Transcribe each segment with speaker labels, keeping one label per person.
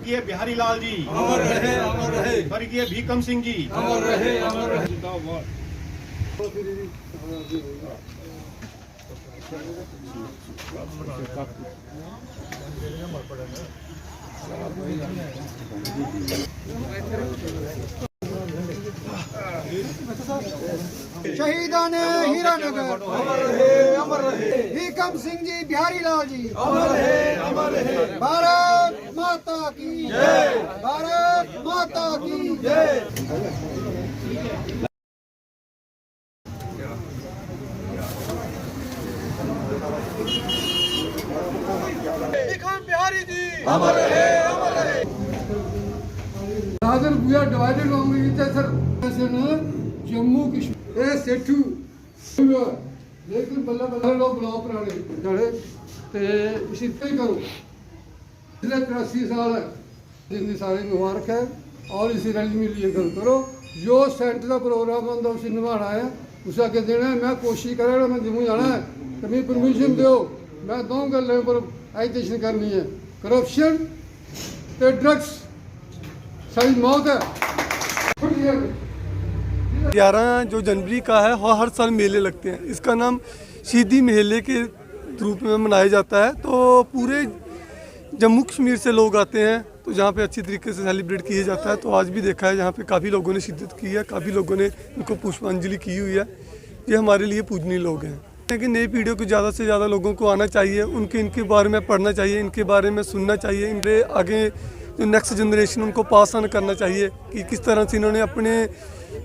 Speaker 1: ये बिहारी लाल जी
Speaker 2: अमर रहे, अमर रहे।
Speaker 1: स्वर्गीय भीखम सिंह जी
Speaker 2: अमर रहे, अमर रहे।
Speaker 3: शहीदान हीरानगर
Speaker 2: अमर रहे, अमर रहे।
Speaker 3: भीखम सिंह जी, बिहारी लाल जी,
Speaker 2: अमर रहे, अमर रहे।
Speaker 3: भारत माता की
Speaker 2: जय।
Speaker 3: भारत माता की
Speaker 2: जय।
Speaker 3: भीखम बिहारी जी
Speaker 2: अमर रहे, अमर रहे।
Speaker 4: Rather, we are divided on each other as in Jammu Kashmir ए सेठू लेकिन बल्ला बल्ला लोग बुलाओ पुराने जड़े ते इसी तय करो पिछले 83 साल है जिंदगी सारी मुबारक है और इसी रंज में लिए करो जो सेंटर का प्रोग्राम होता उसे निभाना है उसे आगे देना है मैं कोशिश करा मैं जम्मू जाना है कभी परमिशन दो मैं दो गल पर एजुकेशन करनी है करप्शन ते ड्रग्स सारी मौत है
Speaker 5: 11 जो जनवरी का है हर साल मेले लगते हैं। इसका नाम शहीदी मेले के रूप में मनाया जाता है। तो पूरे जम्मू कश्मीर से लोग आते हैं तो जहाँ पे अच्छी तरीके से सेलिब्रेट किया जाता है। तो आज भी देखा है जहाँ पे काफ़ी लोगों ने शिरकत की है, काफ़ी लोगों ने उनको पुष्पांजलि की हुई है। ये हमारे लिए पूजनीय लोग हैं। लेकिन नई पीढ़ियों को ज़्यादा से ज़्यादा लोगों को आना चाहिए, इनके बारे में पढ़ना चाहिए, इनके बारे में सुनना चाहिए। इनके आगे जो नेक्स्ट जनरेशन उनको पास ऑन करना चाहिए कि किस तरह से इन्होंने अपने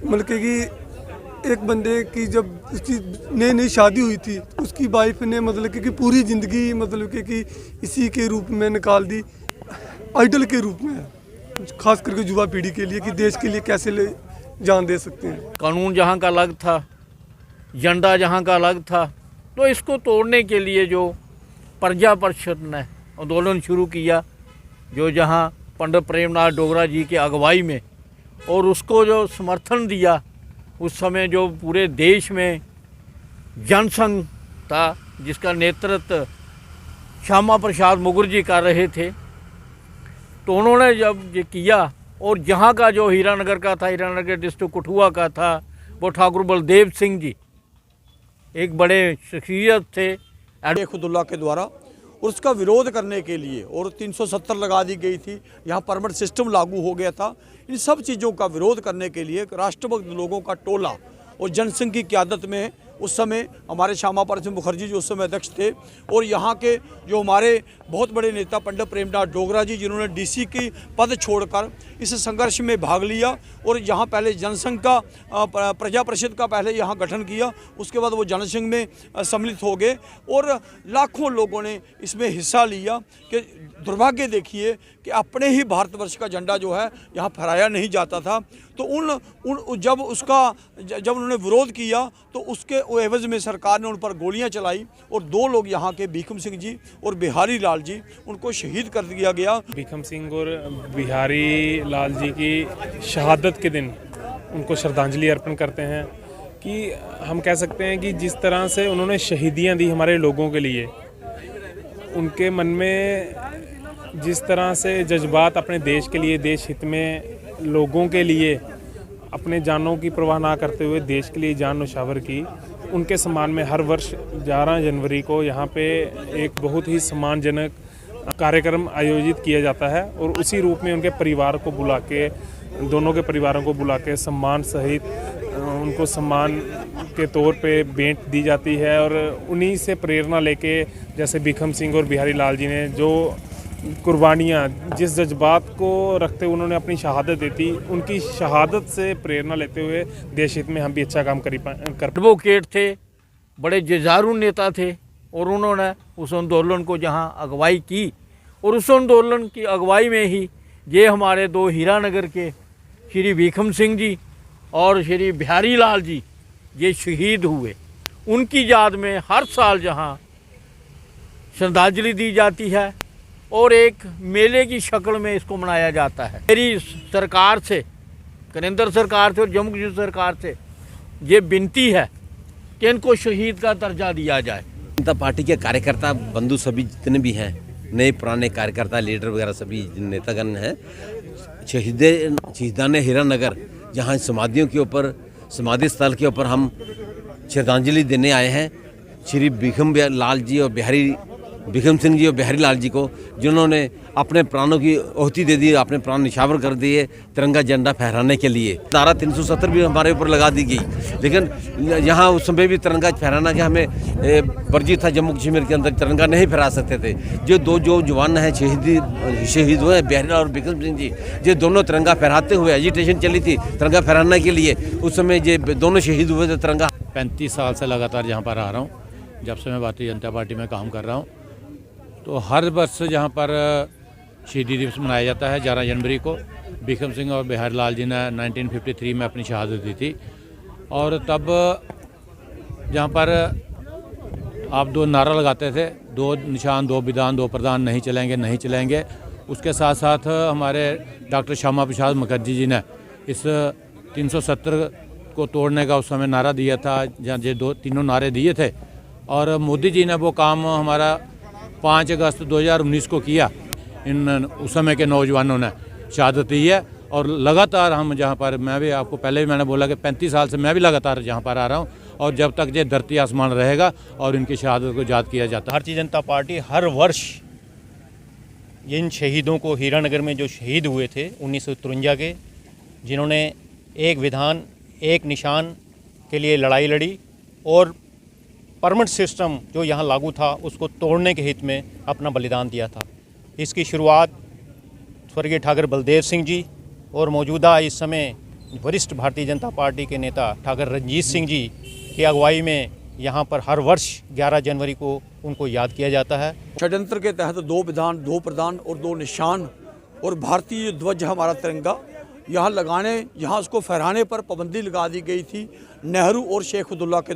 Speaker 5: मतलब कि एक बंदे की जब उसकी नई नई शादी हुई थी उसकी वाइफ ने मतलब कि पूरी ज़िंदगी मतलब कि इसी के रूप में निकाल दी, आइडल के रूप में, खास करके युवा पीढ़ी के लिए कि देश के लिए कैसे ले जान दे सकते हैं।
Speaker 6: कानून जहाँ का अलग था, झंडा जहाँ का अलग था, तो इसको तोड़ने के लिए जो प्रजा परिषद ने आंदोलन शुरू किया, जो जहाँ पंडित प्रेमनाथ डोगरा जी की अगुवाई में, और उसको जो समर्थन दिया उस समय जो पूरे देश में जनसंघ था जिसका नेतृत्व श्यामा प्रसाद मुखर्जी कर रहे थे, तो उन्होंने जब ये किया और जहाँ का जो हीरानगर का था, हीरानगर डिस्ट्रिक्ट कठुआ का था, वो ठाकुर बलदेव सिंह जी एक बड़े शख्सियत थे
Speaker 7: खुदुल्ला के द्वारा, और उसका विरोध करने के लिए और 370 लगा दी गई थी, यहाँ परमिट सिस्टम लागू हो गया था। इन सब चीज़ों का विरोध करने के लिए राष्ट्रभक्त लोगों का टोला और जनसंघ की क़यादत में उस समय हमारे श्यामा प्रसाद मुखर्जी जो उस समय अध्यक्ष थे, और यहाँ के जो हमारे बहुत बड़े नेता पंडित प्रेमनाथ डोगरा जी जिन्होंने डीसी की पद छोड़कर इस संघर्ष में भाग लिया, और यहाँ पहले जनसंघ का प्रजा परिषद का पहले यहाँ गठन किया, उसके बाद वो जनसंघ में सम्मिलित हो गए और लाखों लोगों ने इसमें हिस्सा लिया। कि दुर्भाग्य देखिए कि अपने ही भारतवर्ष का झंडा जो है यहाँ फहराया नहीं जाता था। तो जब उन्होंने विरोध किया तो उसके एवज में सरकार ने उन पर गोलियां चलाई और 2 लोग यहाँ के भीखम सिंह जी और बिहारी लाल जी उनको शहीद कर दिया गया।
Speaker 8: भीखम सिंह और बिहारी लाल जी की शहादत के दिन उनको श्रद्धांजलि अर्पण करते हैं कि हम कह सकते हैं कि जिस तरह से उन्होंने शहीदियाँ दी हमारे लोगों के लिए, उनके मन में जिस तरह से जज्बात अपने देश के लिए, देश हित में, लोगों के लिए अपने जानों की परवाह ना करते हुए देश के लिए जान नौछावर की, उनके सम्मान में हर वर्ष 11 जनवरी को यहाँ पे एक बहुत ही सम्मानजनक कार्यक्रम आयोजित किया जाता है। और उसी रूप में उनके परिवार को बुला के, दोनों के परिवारों को बुला के सम्मान सहित उनको सम्मान के तौर पे भेंट दी जाती है। और उन्हीं से प्रेरणा लेके जैसे भीखम सिंह और बिहारी लाल जी ने जो कुर्बानियाँ, जिस जज्बात को रखते हुए उन्होंने अपनी शहादत दी थी, उनकी शहादत से प्रेरणा लेते हुए देश हित में हम भी अच्छा काम कर
Speaker 6: एडवोकेट थे, बड़े जुझारू नेता थे, और उन्होंने उस आंदोलन को जहाँ अगुवाई की, और उस आंदोलन की अगुवाई में ही ये हमारे 2 हीरानगर के श्री भीखम सिंह जी और श्री बिहारी लाल जी ये शहीद हुए। उनकी याद में हर साल जहाँ श्रद्धांजलि दी जाती है और एक मेले की शक्ल में इसको मनाया जाता है। मेरी सरकार से, केंद्र सरकार से और जम्मू कश्मीर सरकार से ये विनती है कि इनको शहीद का दर्जा दिया जाए।
Speaker 9: जनता पार्टी के कार्यकर्ता बंधु सभी जितने भी हैं, नए पुराने कार्यकर्ता लीडर वगैरह सभी नेतागण हैं, शहीदान हीरानगर जहां समाधियों के ऊपर, समाधि स्थल के ऊपर हम श्रद्धांजलि देने आए हैं श्री भीखम सिंह जी और बिहारी लाल जी को, जिन्होंने अपने प्राणों की आहुति दे दी, अपने प्राण निछावर कर दिए तिरंगा झंडा फहराने के लिए। धारा 370 भी हमारे ऊपर लगा दी गई, लेकिन यहाँ उस समय भी तिरंगा फहराना के हमें वर्जित था। जम्मू कश्मीर के अंदर तिरंगा नहीं फहरा सकते थे। जो जवान हैं शहीद हुए बिहारी लाल और भीखम सिंह जी, ये दोनों तिरंगा फहराते हुए एजिटेशन चली थी तिरंगा फहराने के लिए, उस समय ये दोनों शहीद हुए थे। तिरंगा
Speaker 6: 35 साल से लगातार यहाँ पर आ रहा हूँ, जब से मैं भारतीय जनता पार्टी में काम कर रहा हूँ। तो हर वर्ष यहाँ पर शहीदी दिवस मनाया जाता है 11 जनवरी को। भीखम सिंह और बिहारी लाल जी ने 1953 में अपनी शहादत दी थी, और तब जहाँ पर आप 2 नारा लगाते थे, 2 निशान 2 विधान 2 प्रधान, नहीं चलेंगे नहीं चलेंगे। उसके साथ साथ हमारे डॉक्टर श्यामा प्रसाद मुखर्जी जी ने इस 370 को तोड़ने का उस समय नारा दिया था, जहाँ ये 2-3 नारे दिए थे। और मोदी जी ने वो काम हमारा 5 अगस्त 2019 को किया। उस समय के नौजवानों ने शहादत दी है, और लगातार हम जहाँ पर, मैं भी आपको पहले भी मैंने बोला कि 35 साल से मैं भी लगातार जहाँ पर आ रहा हूँ, और जब तक ये धरती आसमान रहेगा और इनकी शहादत को याद किया जाता है।
Speaker 10: भारतीय जनता पार्टी हर वर्ष इन शहीदों को, हीरानगर में जो शहीद हुए थे 1953 के, जिन्होंने एक विधान एक निशान के लिए लड़ाई लड़ी और परमिट सिस्टम जो यहाँ लागू था उसको तोड़ने के हित में अपना बलिदान दिया था। इसकी शुरुआत स्वर्गीय ठाकुर बलदेव सिंह जी और मौजूदा इस समय वरिष्ठ भारतीय जनता पार्टी के नेता ठाकुर रणजीत सिंह जी की अगुवाई में यहाँ पर हर वर्ष 11 जनवरी को उनको याद किया जाता है।
Speaker 7: षड्यंत्र के तहत 2 विधान 2 प्रधान और 2 निशान और भारतीय ध्वज हमारा तिरंगा यहाँ लगाने, यहाँ उसको फहराने पर पाबंदी लगा दी गई थी नेहरू और शेख अब्दुल्ला के